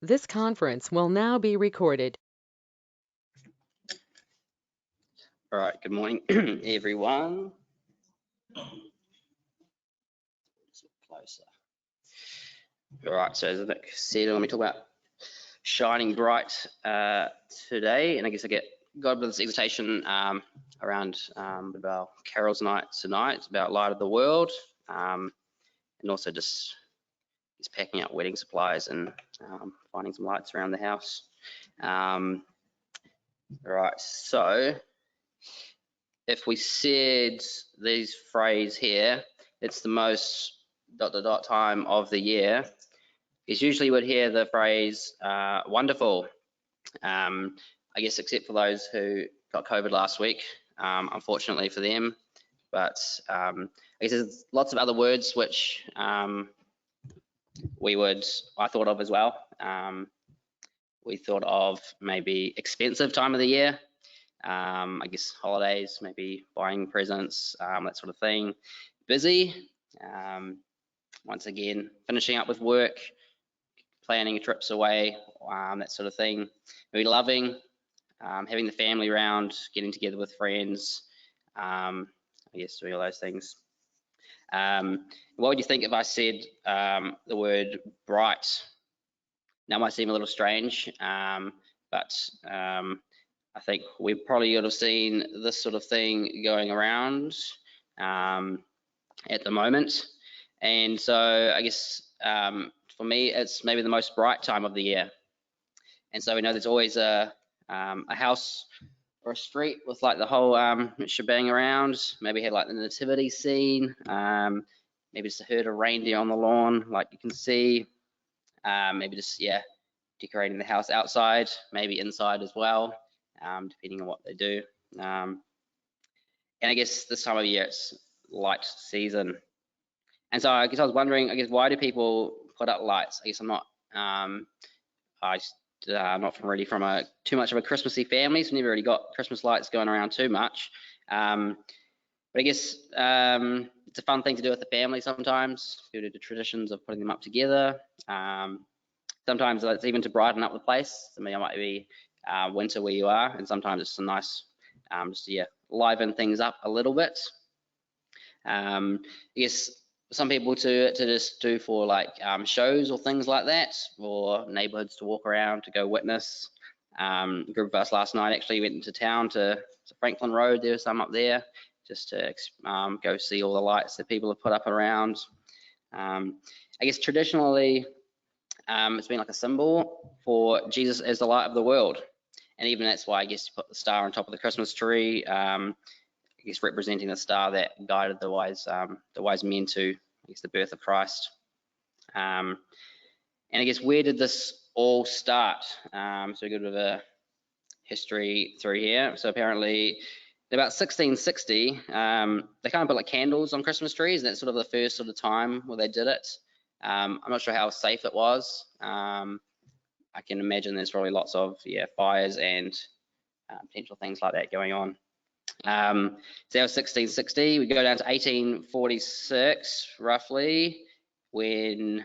This conference will now be recorded. All right, good morning, everyone. Closer. All right, so as Nick said, let me talk about shining bright today, and I guess I get God with this exhortation around about Carol's night tonight. It's about light of the world, and also just packing up wedding supplies and finding some lights around the house. All right, so if we said these phrase here, it's the most ... time of the year, is usually would hear the phrase wonderful. I guess except for those who got COVID last week, unfortunately for them. But I guess there's lots of other words which I thought of as well. We thought of maybe expensive time of the year. I guess holidays, maybe buying presents, that sort of thing. Busy, once again, finishing up with work, planning trips away, that sort of thing. Maybe loving, having the family around, getting together with friends, I guess doing all those things. What would you think if I said the word bright? Now it might seem a little strange, but I think we probably would have seen this sort of thing going around at the moment. And so I guess for me, it's maybe the most bright time of the year. And so we know there's always a house or a street with like the whole shebang around. Maybe had like the nativity scene, maybe just a herd of reindeer on the lawn, like you can see. Maybe just, yeah, decorating the house outside, maybe inside as well, depending on what they do. And I guess this time of year it's light season. And so I guess I was wondering, I guess, why do people put up lights? I guess I'm not, I'm not really from too much of a Christmassy family, so never really got Christmas lights going around too much. But I guess it's a fun thing to do with the family sometimes, due to the traditions of putting them up together. Sometimes it's even to brighten up the place. I mean, it might be winter where you are, and sometimes it's a nice, just to liven things up a little bit. I guess some people to just do for like shows or things like that, or neighborhoods to walk around to go witness. A group of us last night actually went into town to Franklin Road. There were some up there just to go see all the lights that people have put up around. I guess traditionally it's been like a symbol for Jesus as the light of the world, and even that's why I guess you put the star on top of the Christmas tree. I guess representing the star that guided the wise men to, I guess, the birth of Christ. And I guess, where did this all start? So we go to the history through here. So apparently, in about 1660, they kind of put like candles on Christmas trees, and that's sort of the first sort of time where they did it. I'm not sure how safe it was. I can imagine there's probably lots of fires and potential things like that going on. So that was 1660. We go down to 1846, roughly, when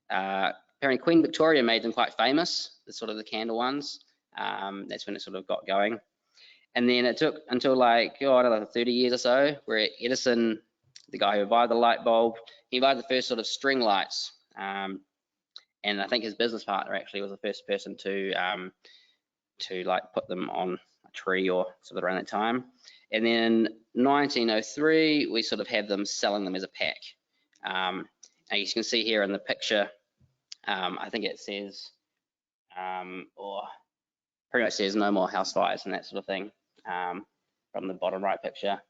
apparently Queen Victoria made them quite famous, the sort of the candle ones. That's when it sort of got going. And then it took until like, I don't know, 30 years or so, where Edison, the guy who invented the light bulb, he invented the first sort of string lights. And I think his business partner actually was the first person to like put them on a tree or sort of around that time. And then in 1903, we sort of have them selling them as a pack. And you can see here in the picture, I think it says, or pretty much says no more house fires and that sort of thing, from the bottom right picture.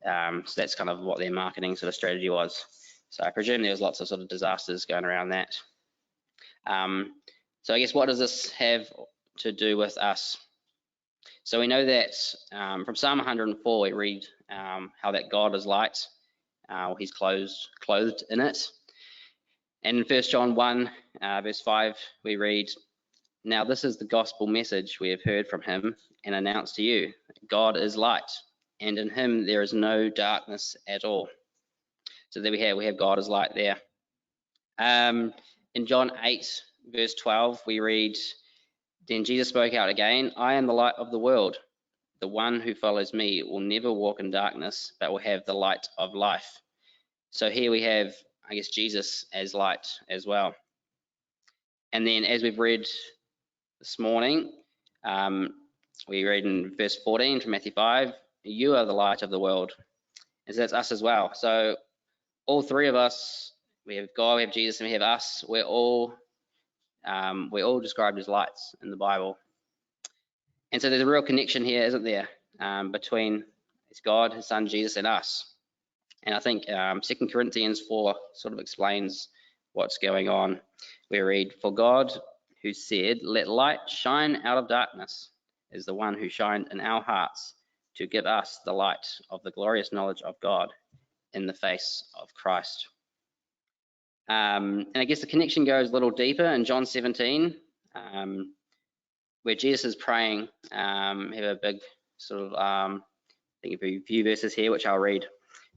So that's kind of what their marketing sort of strategy was. So I presume there was lots of sort of disasters going around that. So I guess, what does this have to do with us? So we know that from Psalm 104 we read how that God is light, he's clothed in it. And in 1 John 1 verse 5 we read, "Now this is the gospel message we have heard from him and announced to you. God is light, and in him there is no darkness at all." So there we have God is light there. In John 8 verse 12, we read, "Then Jesus spoke out again, I am the light of the world. The one who follows me will never walk in darkness, but will have the light of life." So here we have, I guess, Jesus as light as well. And then as we've read this morning, we read in verse 14 from Matthew 5, "You are the light of the world." And so that's us as well. So all three of us, we have God, we have Jesus, and we have us. We're all described as lights in the Bible. And so there's a real connection here, isn't there, between it's God, His Son, Jesus, and us. And I think 2 Corinthians 4 sort of explains what's going on. We read, "For God, who said, 'Let light shine out of darkness,' is the one who shined in our hearts to give us the light of the glorious knowledge of God in the face of Christ." And I guess the connection goes a little deeper in John 17, where Jesus is praying. Have a big sort of, I think a few verses here, which I'll read.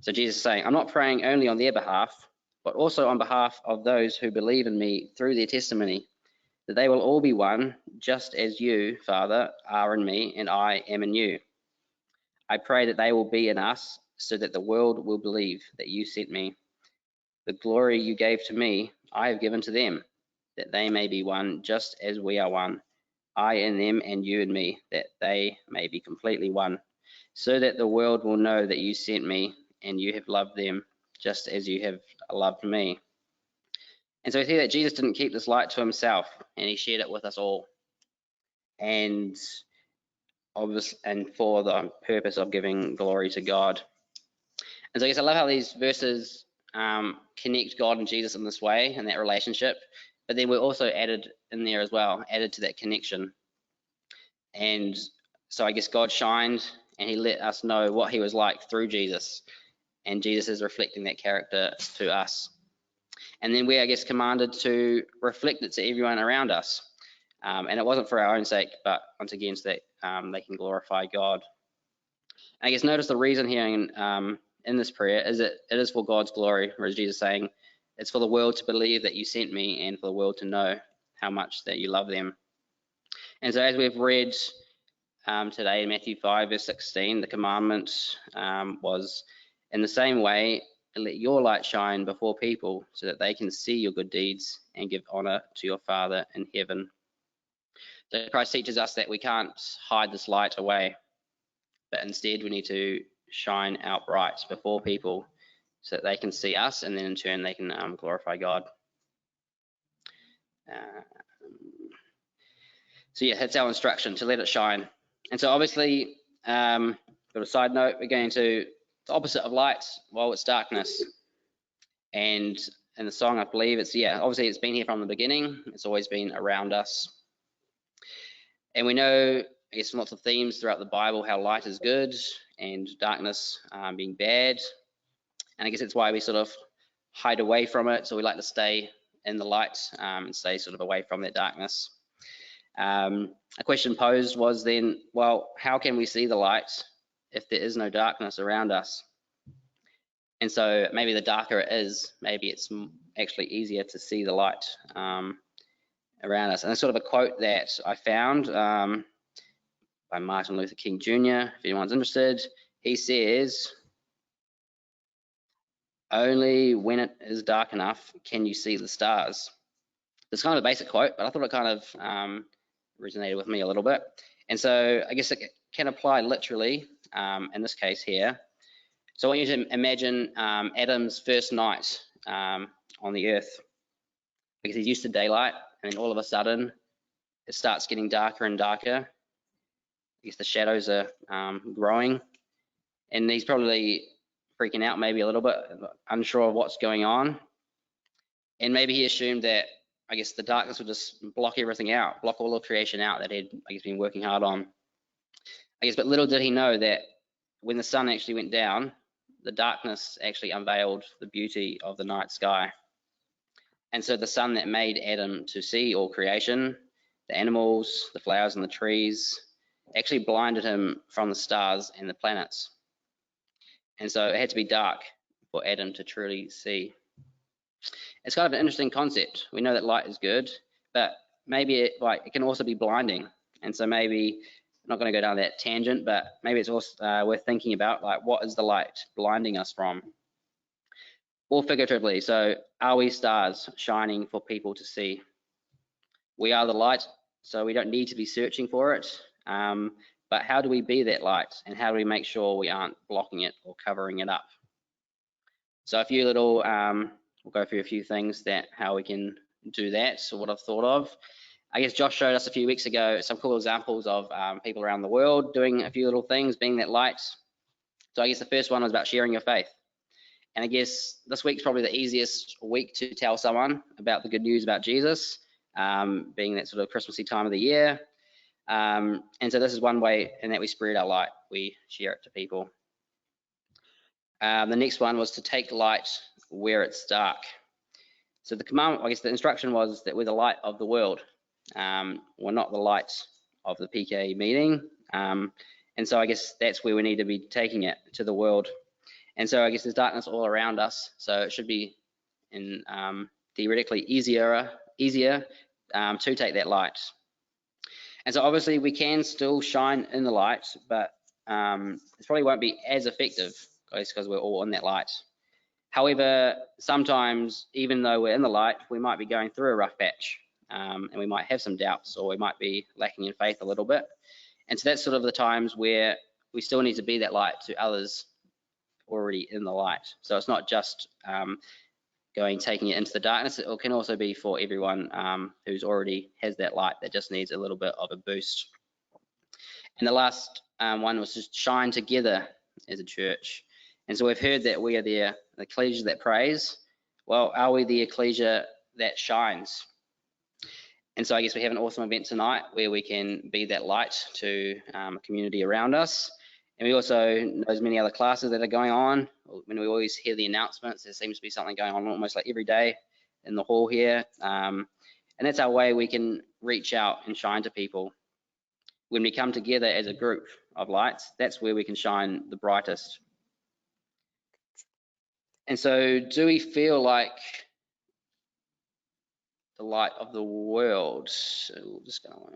So Jesus is saying, "I'm not praying only on their behalf, but also on behalf of those who believe in me through their testimony, that they will all be one, just as you, Father, are in me and I am in you. I pray that they will be in us, so that the world will believe that you sent me. The glory you gave to me, I have given to them, that they may be one, just as we are one, I in them and you in me, that they may be completely one, so that the world will know that you sent me and you have loved them just as you have loved me." And so we see that Jesus didn't keep this light to himself, and he shared it with us all, and for the purpose of giving glory to God. And so I guess I love how these verses connect God and Jesus in this way, in that relationship, but then we're also added in there as well, added to that connection. And so I guess God shined and he let us know what he was like through Jesus, and Jesus is reflecting that character to us. And then we're, I guess, commanded to reflect it to everyone around us. And it wasn't for our own sake, but once again, so that they can glorify God. And I guess notice the reason here in this prayer is that it is for God's glory, whereas Jesus is saying, it's for the world to believe that you sent me and for the world to know how much that you love them. And so as we've read today in Matthew 5, verse 16, the commandment was, "In the same way, let your light shine before people so that they can see your good deeds and give honor to your Father in heaven." So Christ teaches us that we can't hide this light away, but instead we need to shine out bright before people so that they can see us, and then in turn they can glorify God. So yeah, that's our instruction, to let it shine. And so obviously, got a side note, we're going to the opposite of light, well, it's darkness. And in the song, I believe it's, yeah, obviously it's been here from the beginning. It's always been around us. And we know, I guess, from lots of themes throughout the Bible, how light is good and darkness being bad. And I guess that's why we sort of hide away from it. So we like to stay in the light and stay sort of away from that darkness. A question posed was then, well, how can we see the light if there is no darkness around us? And so maybe the darker it is, maybe it's actually easier to see the light around us. And it's sort of a quote that I found by Martin Luther King Jr., if anyone's interested. He says, "Only when it is dark enough can you see the stars." It's kind of a basic quote, but I thought it kind of resonated with me a little bit. And so I guess it can apply literally in this case here. So I want you to imagine Adam's first night on the earth, because he's used to daylight, and then all of a sudden it starts getting darker and darker. I guess the shadows are growing, and he's probably freaking out maybe a little bit, unsure of what's going on. And maybe he assumed that, I guess, the darkness would just block everything out, block all of creation out that he'd, I guess, been working hard on. I guess, but little did he know that when the sun actually went down, the darkness actually unveiled the beauty of the night sky. And so the sun that made Adam to see all creation, the animals, the flowers and the trees, actually blinded him from the stars and the planets. And so it had to be dark for Adam to truly see. It's kind of an interesting concept. We know that light is good, but maybe it can also be blinding. And so maybe, I'm not going to go down that tangent, but maybe it's also worth thinking about, like, what is the light blinding us from? Or figuratively, so are we stars shining for people to see? We are the light, so we don't need to be searching for it. But how do we be that light, and how do we make sure we aren't blocking it or covering it up? So a few little, we'll go through a few things that how we can do that. So what I've thought of, I guess Josh showed us a few weeks ago some cool examples of people around the world doing a few little things, being that light. So I guess the first one was about sharing your faith. And I guess this week's probably the easiest week to tell someone about the good news about Jesus, being that sort of Christmassy time of the year. And so this is one way in that we spread our light. We share it to people. The next one was to take light where it's dark. So the command, I guess the instruction was that we're the light of the world. We're not the light of the PK meeting. And so I guess that's where we need to be taking it, to the world. And so I guess there's darkness all around us. So it should be theoretically easier to take that light. And so obviously we can still shine in the light, but it probably won't be as effective because we're all in that light. However, sometimes even though we're in the light, we might be going through a rough patch, and we might have some doubts, or we might be lacking in faith a little bit. And so that's sort of the times where we still need to be that light to others already in the light. So it's not just taking it into the darkness. It can also be for everyone who's already has that light that just needs a little bit of a boost. And the last one was just shine together as a church. And so we've heard that we are the ecclesia that prays. Well, are we the ecclesia that shines? And so I guess we have an awesome event tonight where we can be that light to a community around us. And we also know there's many other classes that are going on. When we always hear the announcements, there seems to be something going on almost like every day in the hall here. And that's our way we can reach out and shine to people. When we come together as a group of lights, that's where we can shine the brightest. And so do we feel like the light of the world? So we'll just go.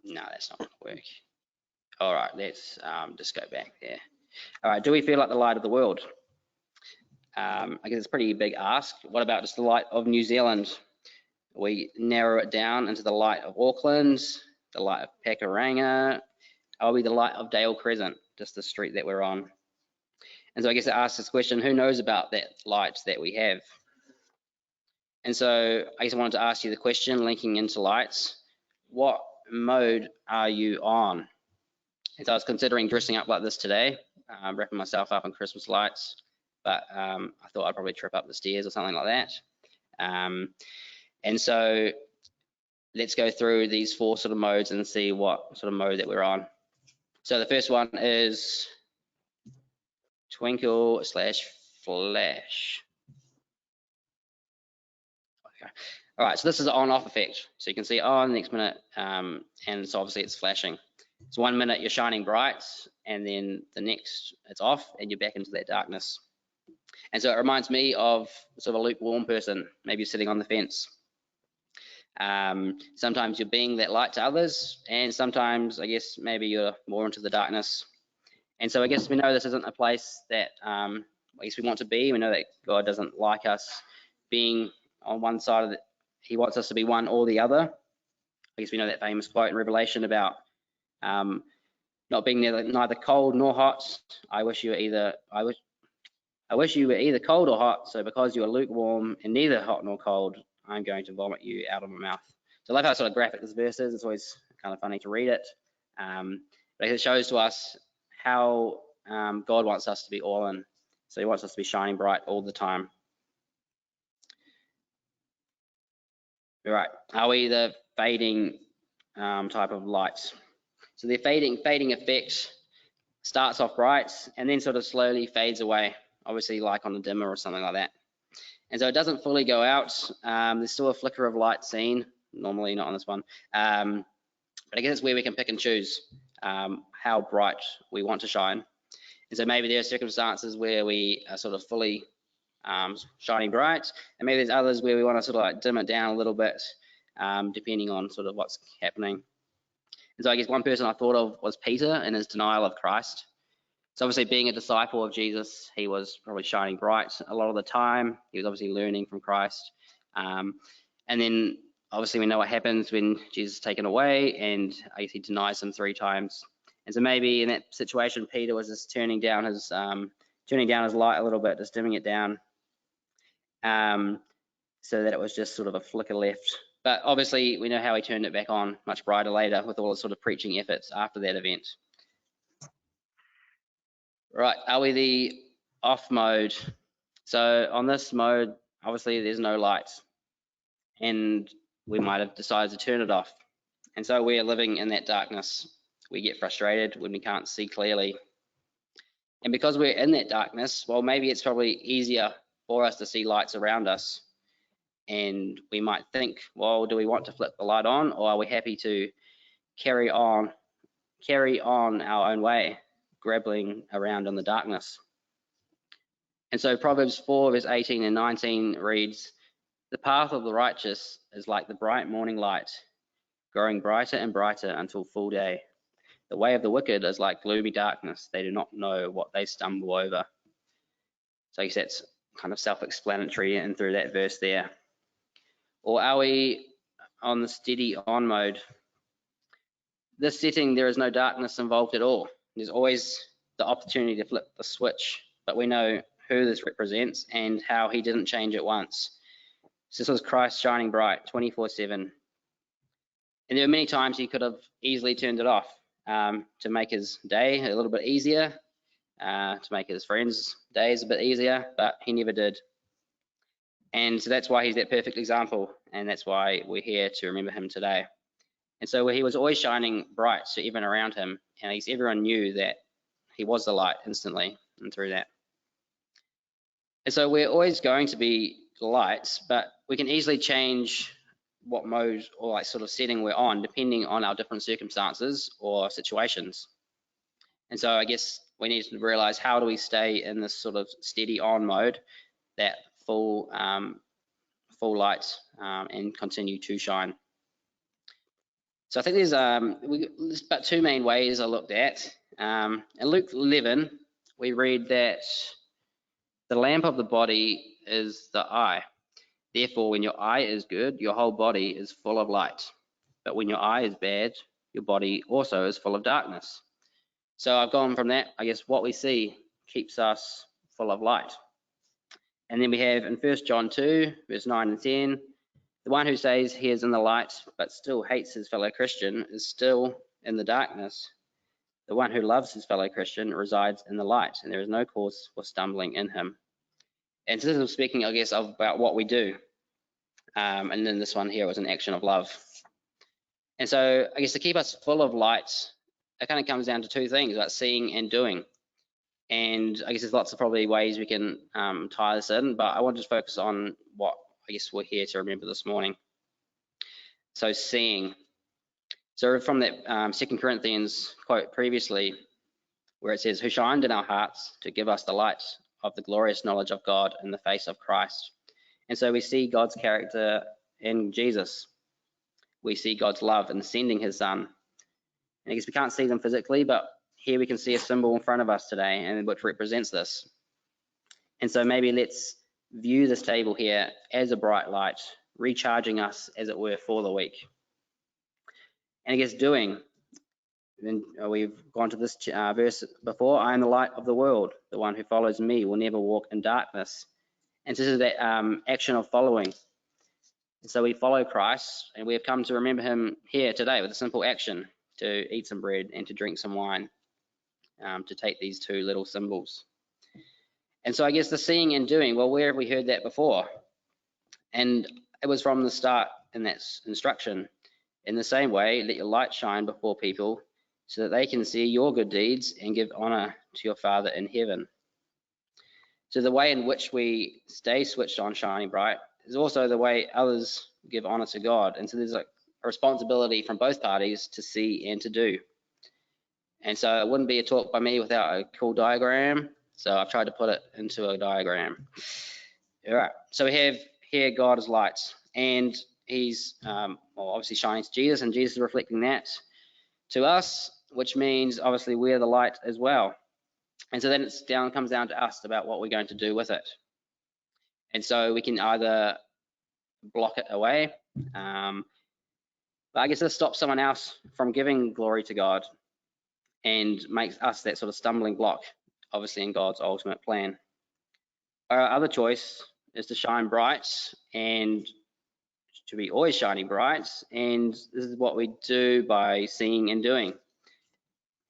No, that's not going to work. All right, let's just go back there. All right, do we feel like the light of the world? I guess it's a pretty big ask. What about just the light of New Zealand? We narrow it down into the light of Auckland, the light of Pakuranga. Are we the light of Dale Crescent, just the street that we're on? And so I guess it asks this question, who knows about that light that we have? And so I guess I wanted to ask you the question, linking into lights, what mode are you on? And so I was considering dressing up like this today, wrapping myself up in Christmas lights, but I thought I'd probably trip up the stairs or something like that. And so let's go through these four sort of modes and see what sort of mode that we're on. So the first one is twinkle / flash. Okay. All right, so this is an on-off effect. So you can see on the next minute, and so obviously it's flashing. So 1 minute you're shining bright, and then the next it's off, and you're back into that darkness. And so it reminds me of sort of a lukewarm person, maybe sitting on the fence. Sometimes you're being that light to others, and sometimes I guess maybe you're more into the darkness. And so I guess we know this isn't a place that I guess we want to be. We know that God doesn't like us being on one side of it. He wants us to be one or the other. I guess we know that famous quote in Revelation about not being neither cold nor hot. I wish you were either cold or hot. So because you are lukewarm and neither hot nor cold, I'm going to vomit you out of my mouth. So I love how sort of graphic this verse is. It's always kind of funny to read it. But it shows to us how God wants us to be all in. So he wants us to be shining bright all the time. All right, are we the fading type of lights? So the fading effect starts off bright and then sort of slowly fades away, obviously like on a dimmer or something like that. And so it doesn't fully go out. There's still a flicker of light seen, normally not on this one. But I guess it's where we can pick and choose how bright we want to shine. And so maybe there are circumstances where we are sort of fully shining bright, and maybe there's others where we want to sort of like dim it down a little bit, depending on sort of what's happening. And so I guess one person I thought of was Peter in his denial of Christ. So obviously being a disciple of Jesus, he was probably shining bright a lot of the time. He was obviously learning from Christ. And then obviously we know what happens when Jesus is taken away, and I guess he denies him 3 times. And so maybe in that situation, Peter was just turning down his light a little bit, just dimming it down, so that it was just sort of a flicker left. But obviously we know how he turned it back on much brighter later with all the sort of preaching efforts after that event. Right, are we the off mode? So on this mode, obviously there's no light, and we might have decided to turn it off. And so we are living in that darkness. We get frustrated when we can't see clearly. And because we're in that darkness, well, maybe it's probably easier for us to see lights around us. And we might think, well, do we want to flip the light on, or are we happy to carry on our own way, grappling around in the darkness? And so Proverbs 4 verse 18 and 19 reads, "The path of the righteous is like the bright morning light, growing brighter and brighter until full day. The way of the wicked is like gloomy darkness. They do not know what they stumble over." So I guess that's kind of self-explanatory and through that verse there. Or are we on the steady on mode? This setting, there is no darkness involved at all. There's always the opportunity to flip the switch, but we know who this represents and how he didn't change it once. So this was Christ shining bright 24/7. And there were many times he could have easily turned it off to make his day a little bit easier, to make his friends' days a bit easier, but he never did. And so that's why he's that perfect example, and that's why we're here to remember him today. And so he was always shining bright, so even around him, and everyone knew that he was the light instantly and through that. And so we're always going to be lights, but we can easily change what mode or like sort of setting we're on depending on our different circumstances or situations. And so I guess we need to realize, how do we stay in this sort of steady on mode, that full light, and continue to shine. So I think there's about 2 main ways I looked at. In Luke 11, we read that the lamp of the body is the eye. Therefore, when your eye is good, your whole body is full of light. But when your eye is bad, your body also is full of darkness. So I've gone from that, I guess what we see keeps us full of light. And then we have in 1 John 2, verse 9 and 10, "The one who says he is in the light, but still hates his fellow Christian, is still in the darkness. The one who loves his fellow Christian resides in the light, and there is no cause for stumbling in him." And so this is speaking, I guess, about what we do. And then this one here was an action of love. And so I guess to keep us full of light, it kind of comes down to 2 things, about seeing and doing. And I guess there's lots of probably ways we can tie this in, but I want to focus on what I guess we're here to remember this morning. So seeing. So from that 2 Corinthians quote previously, where it says, "Who shined in our hearts to give us the light of the glorious knowledge of God in the face of Christ." And so we see God's character in Jesus. We see God's love in sending his son. And I guess we can't see them physically, but here we can see a symbol in front of us today, and which represents this. And so maybe let's view this table here as a bright light, recharging us, as it were, for the week. And I guess doing, then we've gone to this verse before, "I am the light of the world. The one who follows me will never walk in darkness." And so this is that action of following. And so we follow Christ, and we have come to remember him here today with a simple action, to eat some bread and to drink some wine, to take these 2 little symbols. And so I guess the seeing and doing, well, where have we heard that before? And it was from the start in that instruction. "In the same way, let your light shine before people, so that they can see your good deeds and give honor to your Father in heaven." So the way in which we stay switched on, shining bright, is also the way others give honor to God. And so there's a responsibility from both parties to see and to do. And so it wouldn't be a talk by me without a cool diagram. So I've tried to put it into a diagram. All right, so we have here God as light, and he's well, obviously shining to Jesus, and Jesus is reflecting that to us, which means obviously we're the light as well. And so then comes down to us about what we're going to do with it. And so we can either block it away, but I guess this stops someone else from giving glory to God and makes us that sort of stumbling block, obviously in God's ultimate plan. Our other choice is to shine bright and to be always shining bright, and this is what we do by seeing and doing.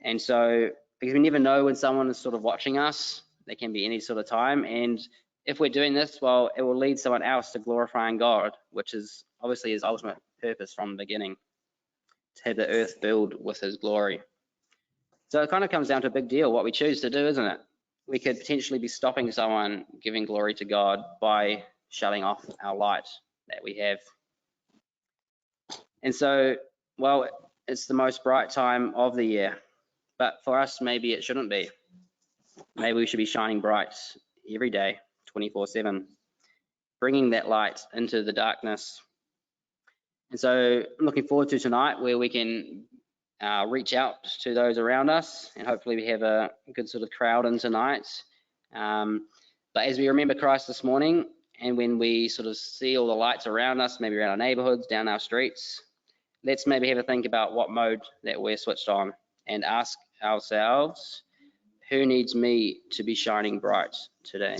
And so, because we never know when someone is sort of watching us, there can be any sort of time, and if we're doing this, well, it will lead someone else to glorifying God, which is obviously his ultimate purpose from the beginning, to have the earth filled with his glory. So it kind of comes down to a big deal, what we choose to do, isn't it? We could potentially be stopping someone giving glory to God by shutting off our light that we have. And so, well, it's the most bright time of the year, but for us, maybe it shouldn't be. Maybe we should be shining bright every day, 24/7, bringing that light into the darkness. And so I'm looking forward to tonight where we can reach out to those around us, and hopefully we have a good sort of crowd in tonight. But as we remember Christ this morning, and when we sort of see all the lights around us, maybe around our neighborhoods, down our streets, let's maybe have a think about what mode that we're switched on and ask ourselves, who needs me to be shining bright today?